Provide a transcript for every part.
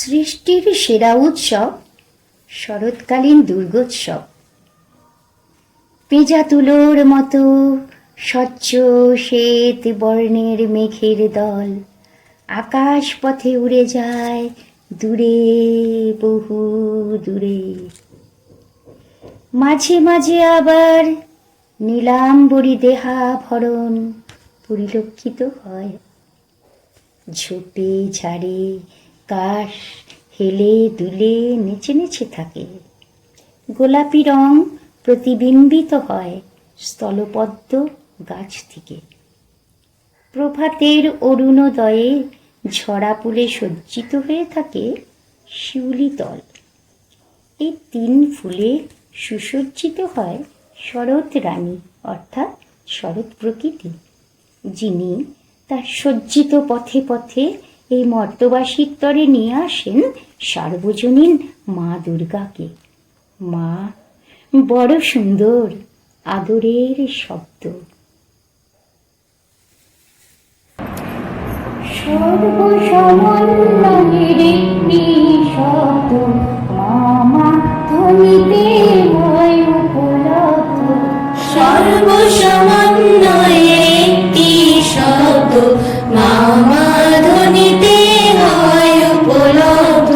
সৃষ্টির সেরা উৎসব শরৎকালীন দুর্গোৎসব। পেঁজা তুলোর মতো স্বচ্ছ শ্বেত বর্ণের মেঘের দল আকাশ পথে উড়ে যায় দূরে, বহু দূরে। মাঝে মাঝে আবার নীলাম্বরী দেহাভরণ পরিলক্ষিত হয়। ঝোপে ঝাড়ে কাশ হেলে দুলে নেচে নেচে থাকে। গোলাপি রং প্রতিবিম্বিত হয় স্থলপদ্ম গাছ থেকে। প্রভাতের অরুণোদয়ে ঝরা ফুলে সজ্জিত হয়ে থাকে শিউলি তল। এই 3 ফুলে সুসজ্জিত হয় শরৎ রানী অর্থাৎ শরৎ প্রকৃতি, যিনি তার সজ্জিত পথে পথে এই মর্তবাসীর তরে নিয়ে আসেন সার্বজনীন মা দুর্গাকে। মা বড় সুন্দর আদরের শব্দ। সর্বসমন্বয়ের একটি শব্দ, মামা ধ্বনিতে হয় উপলব্ধ। সর্বসমন্বয়ের একটি শব্দ, মামা ধ্বনিতে হয় উপলব্ধ।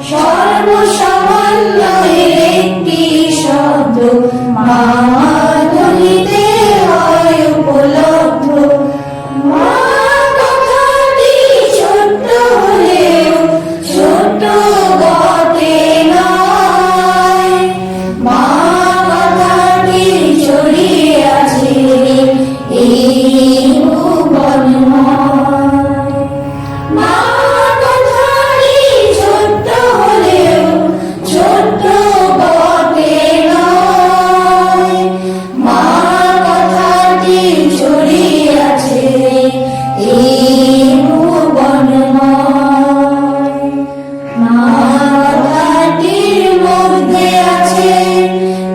সর্বসমন্বয়ের একটি শব্দ, মামা ধ্বনিতে হয় উপলব্ধ। মা কথাটি ছোট্ট হলেও ছোট বটে নয়। মা কথাটি ছড়িয়ে আছে এই ভুবনময়। মা কথাটি ছোট্ট হলেও ছোট্ট বটে নয়। মা কথাটি ছড়িয়ে আছে এই ভুবনময়। মা কথাটির মধ্যে আছে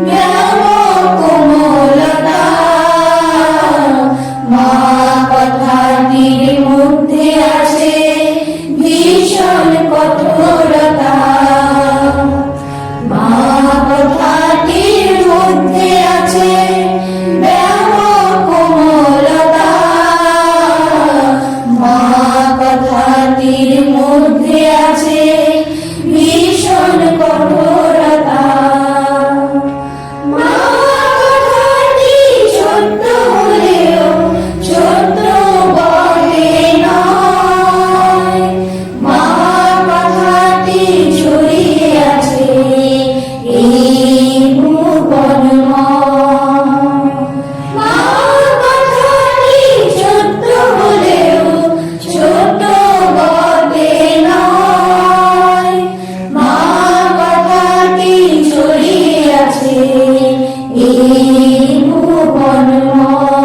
ব্যাপক কোমলতা। মা কথাটির মধ্যে আছে ভীষণ কঠোরতা। মা কথাটির মধ্যে আছে ব্যাপক কোমলতা। মা কথাটির মধ্যে আছে ভীষণ কঠোরতা। মা কথাটি ছোট্ট হলেও ছোট্ট বটে নয়। মা কথাটি ছড়িয়ে আছে এই ভুবনময়। মা কথাটি ছোট্ট হলেও ছোট্ট বটে নয়। মা কথাটি ছড়িয়ে আছে এই ভুবনময়।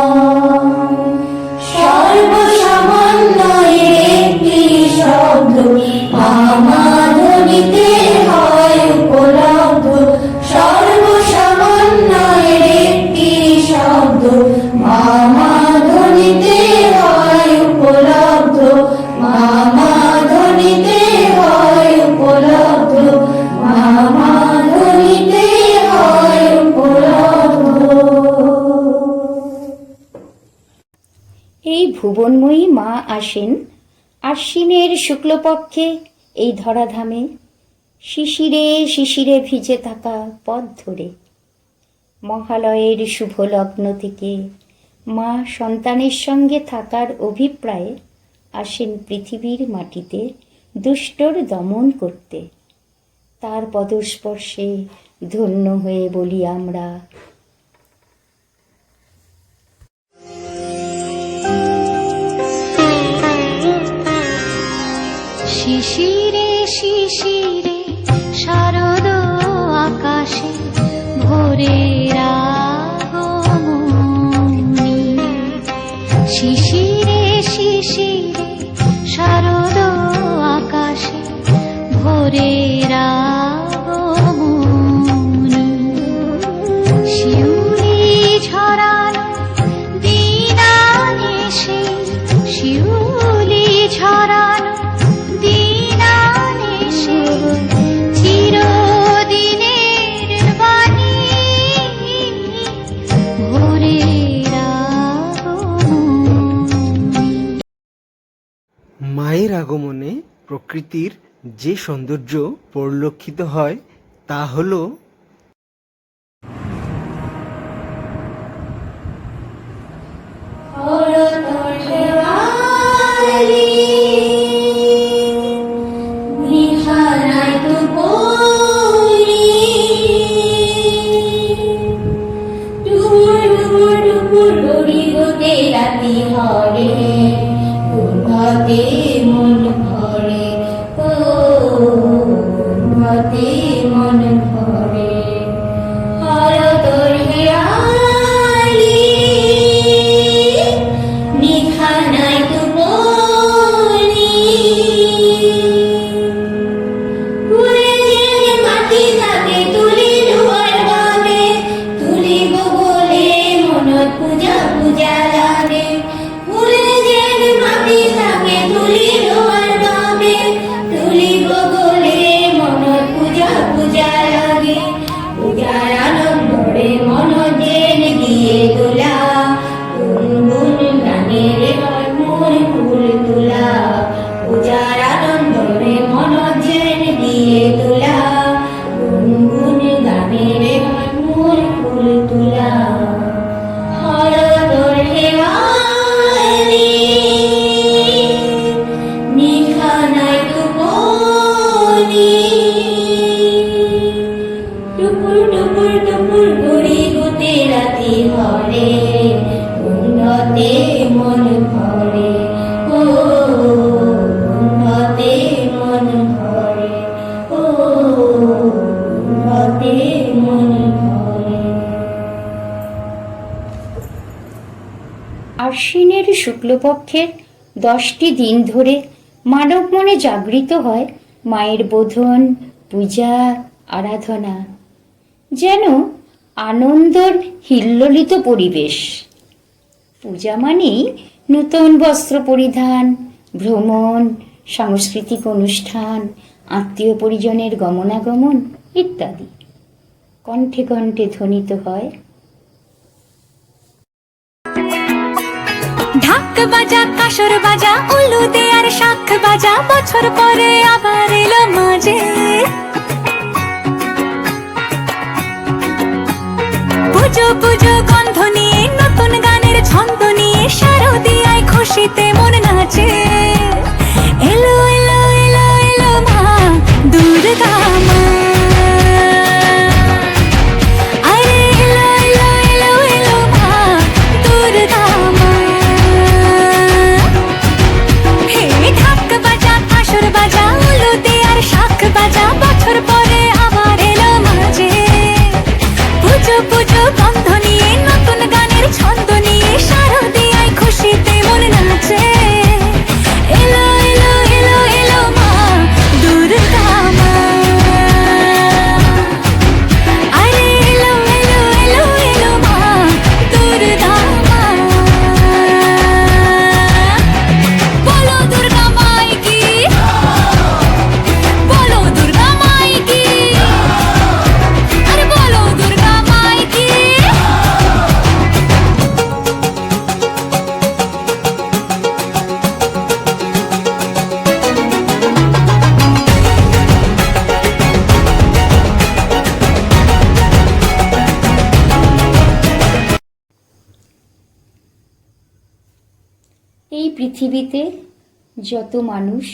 সর্বসমন্বয়ের একটি শব্দ, মামা ধ্বনিতে হয় উপলব্ধ। সর্বসমন্বয়ের একটি শব্দ, মামা ধ্বনিতে হয় উপলব্ধ। মামা ধ্বনিতে হয় উপলব্ধ। মামা ধ্বনিতে হয় উপলব্ধ। এই ভুবনময়ী মা আসেন আশ্বিনের শুক্লপক্ষে এই ধরাধামে, শিশিরে শিশিরে ভিজে থাকা পথ ধরে। মহালয়ের শুভ লগ্ন থেকে মা সন্তানের সঙ্গে থাকার অভিপ্রায়ে আসেন পৃথিবীর মাটিতে দুষ্টর দমন করতে। তার পদস্পর্শে ধন্য হয়ে বলি আমরা, শিশিরে শিশিরে শারদ আকাশে ভোরের আগমনী। শিশিরে শিশিরে শারদ আকাশে ভোরের আগমনী। শিউলি ঝরানো দিন আনে সেই শিউলি ঝরানো মায়ের আগমনে প্রকৃতির যে সৌন্দর্য পরিলক্ষিত হয় তা হলো মন ভরে ও মন ভরে হর তোর হেয়ালি নিখানায় তু বলি পুরে যে মাটি থাকে তুলি দুয়ার বাবে তুলিব বলে মনত পূজা পূজা লাগে পুরে যে মাটি থাকে তুলি দুয়ার বাবে তুলিব বলে মনত পূজা পূজা লাগে পূজার আনন্দরে মন জেন দিয়ে তোলা গুনগুন গানের মন ফুল তোলা পূজার আনন্দরে মন জেন দিয়ে তোলা গুনগুন গানের মন ফুল তোলা হর তোর হেয়ালি নিখানায় তু বলি টুপুর টুপুর টুপুর ঘুরি গুতে রাতি হরে উন্নতে মন ভরে ও উন্নতে মন ভরে ও উন্নতে মন ভরে আশ্বিনের শুক্লপক্ষের 10টি দিন ধরে মানব মনে জাগৃত হয় মায়ের বোধন, পূজা, আরাধনা, যেন আনন্দর হিল্লোলিত পরিবেশ। পূজা মানেই নূতন বস্ত্র পরিধান, ভ্রমণ, সাংস্কৃতিক অনুষ্ঠান, আত্মীয় পরিজনের গমনাগমন ইত্যাদি। কণ্ঠে কণ্ঠে ধ্বনিত হয় ঢাক বাজা, কাসর বাজা, উলু দে আর শাখ বাজা, বছর পরে আবার এলো মাঝে। পুজো পুজো গন্ধ নিয়ে, নতুন গানের ছন্দ নিয়ে, শারদিয়ায় খুশিতে মন নাচে। এলো এলো এলো এলো মা দুর্গা মা, আরে এলো এলো এলো এলো মা দুর্গা মা। হে ঢাক বাজা, কাসর বাজা, উলু দে আর শাখ বাজা, বছর পরে আবার এলো মাঝে। পুজো পুজো গন্ধ নিয়ে, নতুন গানের ছন্দ নিয়ে, শারদিয়ায় খুশিতে মন নাচে। এলো এলো এলো এলো মা দুর্গা মা, আরে এলো এলো এলো এলো মা দুর্গা মা। বলো দুর্গা মাই কি, বলো দুর্গা মাই কি, আরে বলো দুর্গা মাই কি। এই পৃথিবীতে যত মানুষ,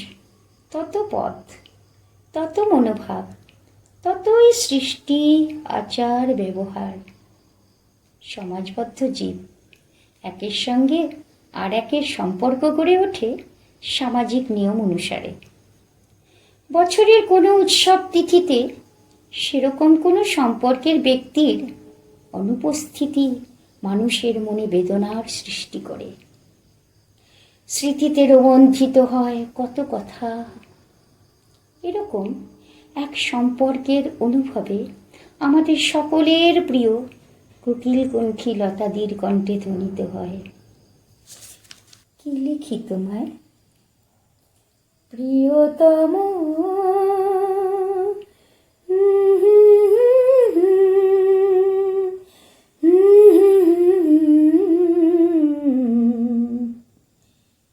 তত পথ, তত মনোভাব, ততই সৃষ্টি, আচার, ব্যবহার। সমাজবদ্ধ জীব, একের সঙ্গে আর একের সম্পর্ক গড়ে ওঠে সামাজিক নিয়ম অনুসারে। বছরের কোনো উৎসব তিথিতে সেরকম কোনো সম্পর্কের ব্যক্তির অনুপস্থিতি মানুষের মনে বেদনার সৃষ্টি করে। স্মৃতিতে রোমন্থিত হয় কত কথা। এরকম এক সম্পর্কের অনুভবে আমাদের সকলের প্রিয় কোকিলকণ্ঠী লতাদির কণ্ঠে ধ্বনিত হয়। কি লিখি তোমায়? প্রিয়তম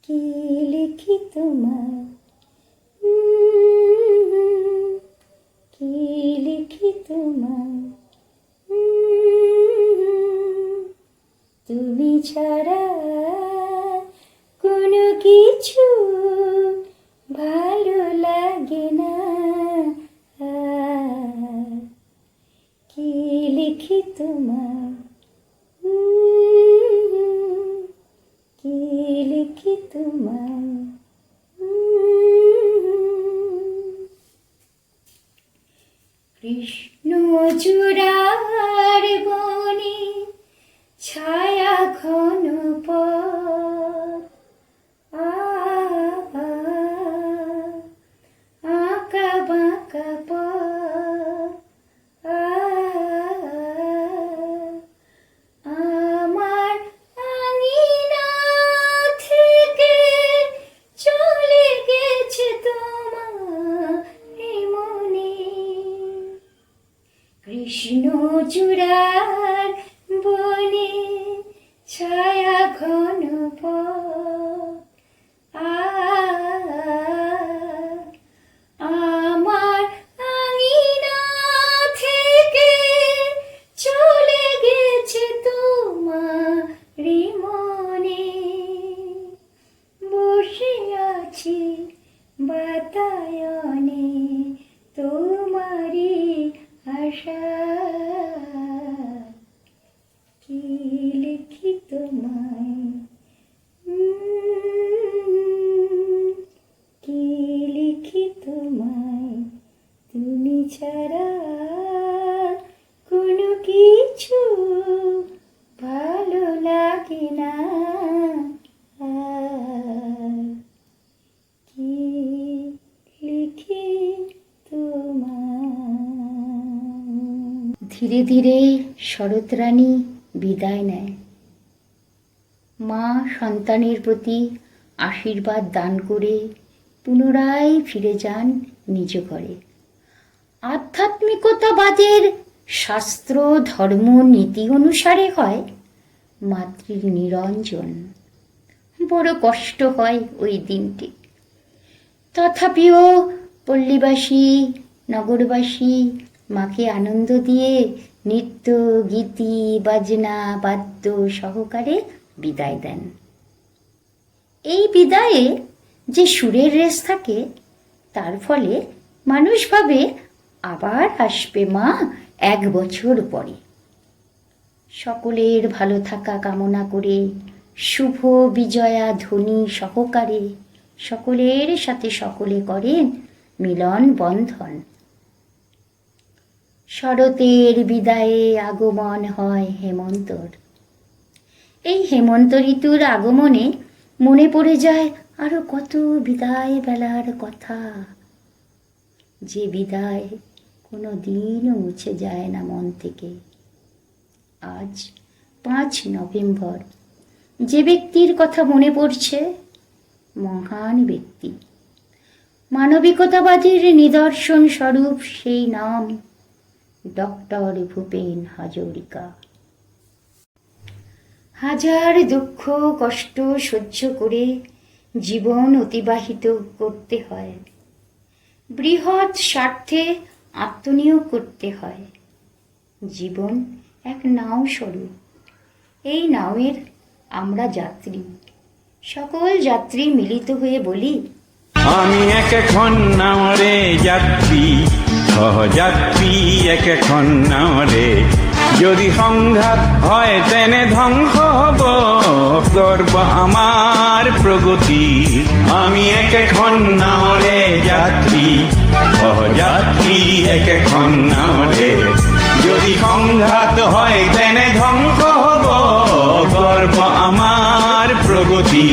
কি লিখি তোমায়, কি লিখি তোমায়, তুমি ছাড়া কোনো কিছু ভালো লাগে না। কি লিখি তোমায়, কি লিখি তোমায়। কৃষ্ণ চূড়ার বনে ছায়া ঘন পথ, আঁকা বাঁকা পথ, আমার আঙিনা থেকে চলে গেছে তোমার মনে। কৃষ্ণ চূড়ার বনে ছায়া ঘন পথ, আমার আঙিনা থেকে চলে গেছে তোমার মনে। বসে আছি বাতায়নে তোমারই আশা, কি লিখি তোমায়, কি লিখি তোমায়। তুমি ছাড়া কোনো কিছু ভালো লাগে না। কি লিখি তোমায়। ধীরে ধীরে শরৎরানী বিদায় নেয়। মা সন্তানের প্রতি আশীর্বাদ দান করে পুনরায় ফিরে যান নিজ ঘরে। আধ্যাত্মিকতাবাদের শাস্ত্র ধর্ম নীতি অনুসারে হয় মাতৃর নিরঞ্জন। বড় কষ্ট হয় ওই দিনটি। তথাপিও পল্লীবাসী নগরবাসী মাকে আনন্দ দিয়ে নৃত্য গীতি বাজনা বাদ্য সহকারে বিদায় দেন। এই বিদায়ে যে সুরের রেশ থাকে, তার ফলে মানুষ ভাবে আবার আসবে মা 1 বছর পরে। সকলের ভালো থাকা কামনা করে শুভ বিজয়া ধ্বনি সহকারে সকলের সাথে সকলে করেন মিলন বন্ধন। শরতের বিদায়ে আগমন হয় হেমন্তর। এই হেমন্ত ঋতুর আগমনে মনে পড়ে যায় আরো কত বিদায় বেলার কথা, যে বিদায় কোনো দিনও মুছে যায় না মন থেকে। আজ 5 নভেম্বর। যে ব্যক্তির কথা মনে পড়ছে, মহান ব্যক্তি, মানবিকতাবাদীর নিদর্শন স্বরূপ সেই নাম ডক্টর ভূপেন হাজরিকা। হাজার দুঃখ কষ্ট সহ্য করে জীবন অতিবাহিত করতে হয়। বৃহৎ স্বার্থে আত্মনিয়োগ করতে হয়। জীবন এক নাও স্বরূপ। এই নাওয়ের আমরা যাত্রী। সকল যাত্রী মিলিত হয়ে বলি, আমি এখন নাওরে যাত্রী, সহযাত্রী এখন নাওরে। যদি সংঘাত হয় তেনে ধ্বংস হব গর্ব আমার প্রগতি। আমি এখন নাওরে যাত্রী, সহযাত্রী এখন নাওরে। যদি সংঘাত হয় তেনে ধ্বংস হব গর্ব আমার প্রগতি।